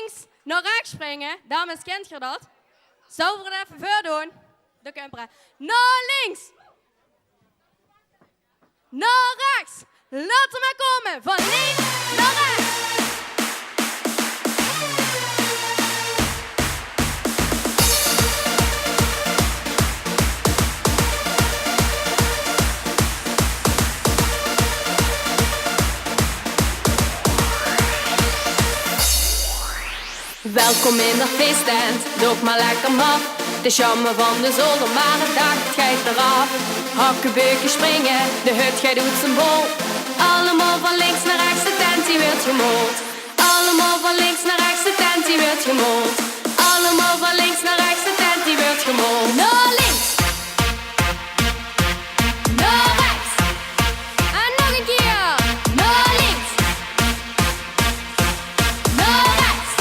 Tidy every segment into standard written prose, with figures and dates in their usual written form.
links naar rechts springen. Dames, kent je dat? Zullen we het even voor doen? De camper. Naar links. Naar rechts. Laat hem maar komen. Van links naar rechts. Welkom in de feesttent, doe maar lekker maf. De jammer van de zolder, maar het dak gaat eraf. Hakkenbeuken springen, de hut gaat doet zijn bol. Allemaal van links naar rechts, de tent die wordt gemold. Allemaal van links naar rechts, de tent die wordt gemold. Allemaal van links naar rechts, de tent die wordt gemold. Naar links. Naar rechts. En nog een keer. Naar links. Naar rechts.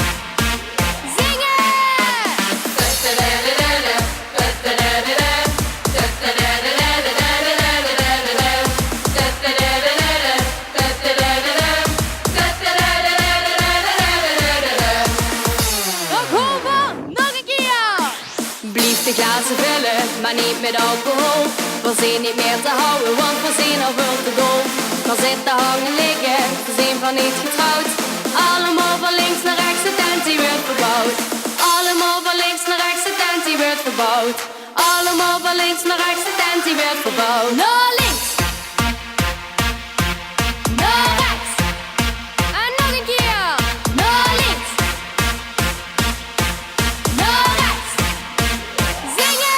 Zingen! Nog een keer. Blief de glazen vullen, maar niet met alcohol. We zijn niet meer te houden, want we zijn al veel te dol. We zitten hangen liggen, we zijn van niet getrouwd. Allemaal van links naar rechts, de tent die wordt verbouwd. Allemaal van links naar rechts, de tent die wordt verbouwd. Allemaal van links naar rechts, de tent die wordt verbouwd. Naar links. Naar rechts. En nog een keer. Naar links. Naar rechts. Zingen!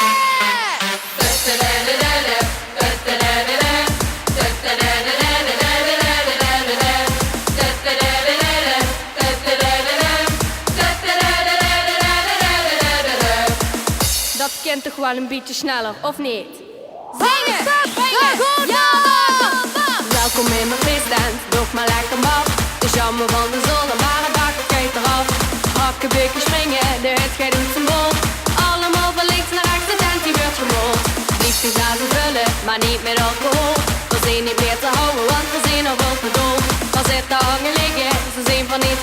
Dat kent toch wel een beetje sneller, of niet? Zingen! Ja! Welkom in mijn feesttent, doe maar lekker maf. De jammer van de zon, maar het dak gaat eraf. Hakkenbeuken springen, de hut gaat doet zijn bol. Allemaal van links naar rechts, de tent die wordt gemold. Liefst de glazen vullen, maar niet met alcohol. We zijn niet meer te houden, want we zijn al veel te dol. We zitten hangen liggen, ze zijn van niet